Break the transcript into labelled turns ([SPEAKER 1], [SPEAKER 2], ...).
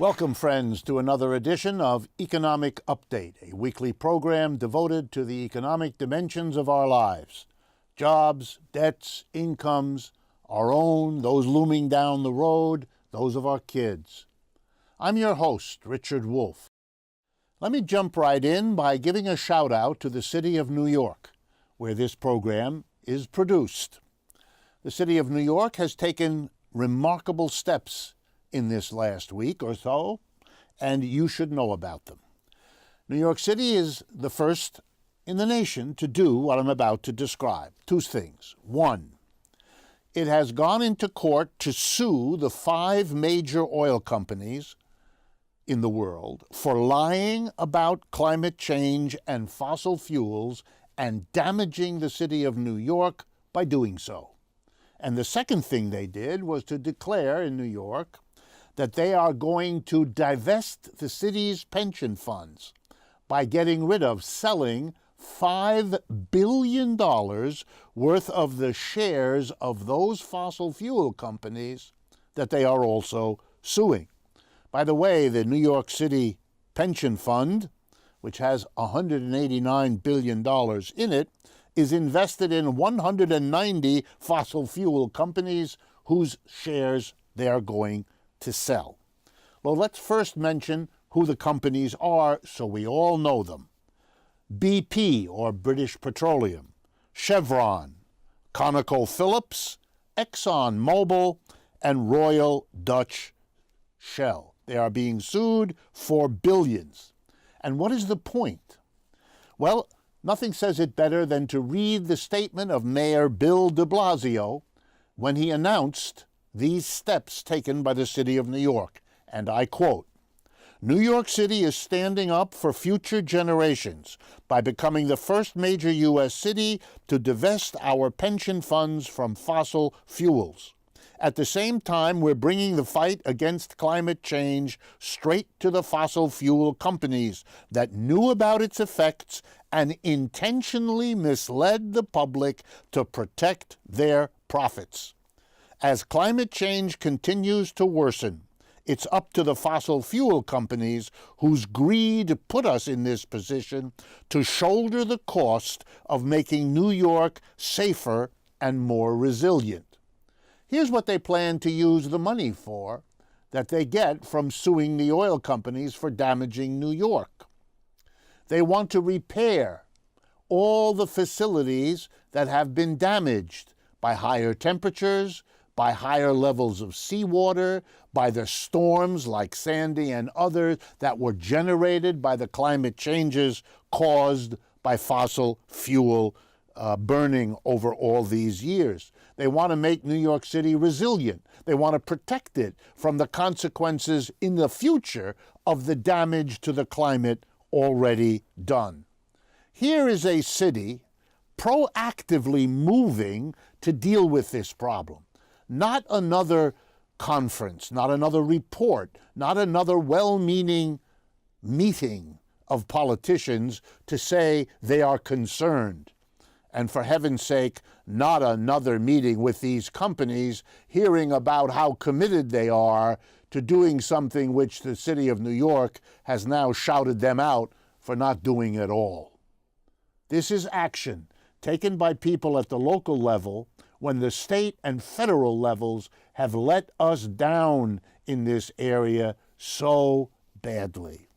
[SPEAKER 1] Welcome, friends, to another edition of Economic Update, a weekly program devoted to the economic dimensions of our lives. Jobs, debts, incomes, our own, those looming down the road, those of our kids. I'm your host, Richard Wolff. Let me jump right in by giving a shout-out to the city of New York, where this program is produced. The city of New York has taken remarkable steps in this last week or so, and you should know about them. New York City is the first in the nation to do what I'm about to describe. Two things. One, it has gone into court to sue the 5 major oil companies in the world for lying about climate change and fossil fuels and damaging the city of New York by doing so. And the second thing they did was to declare in New York that they are going to divest the city's pension funds by getting rid of, selling $5 billion worth of the shares of those fossil fuel companies that they are also suing. By the way, the New York City Pension Fund, which has $189 billion in it, is invested in 190 fossil fuel companies whose shares they are going to sell. Well, let's first mention who the companies are so we all know them. BP, or British Petroleum, Chevron, ConocoPhillips, ExxonMobil, and Royal Dutch Shell. They are being sued for billions. And what is the point? Well, nothing says it better than to read the statement of Mayor Bill de Blasio when he announced these steps taken by the city of New York, and I quote, "New York City is standing up for future generations by becoming the first major U.S. city to divest our pension funds from fossil fuels. At the same time, we're bringing the fight against climate change straight to the fossil fuel companies that knew about its effects and intentionally misled the public to protect their profits. As climate change continues to worsen, it's up to the fossil fuel companies whose greed put us in this position to shoulder the cost of making New York safer and more resilient." Here's what they plan to use the money for that they get from suing the oil companies for damaging New York. They want to repair all the facilities that have been damaged by higher temperatures, by higher levels of seawater, by the storms like Sandy and others that were generated by the climate changes caused by fossil fuel burning over all these years. They want to make New York City resilient. They want to protect it from the consequences in the future of the damage to the climate already done. Here is a city proactively moving to deal with this problem. Not another conference, not another report, not another well-meaning meeting of politicians to say they are concerned. And for heaven's sake, not another meeting with these companies hearing about how committed they are to doing something which the city of New York has now shouted them out for not doing at all. This is action taken by people at the local level when the state and federal levels have let us down in this area so badly.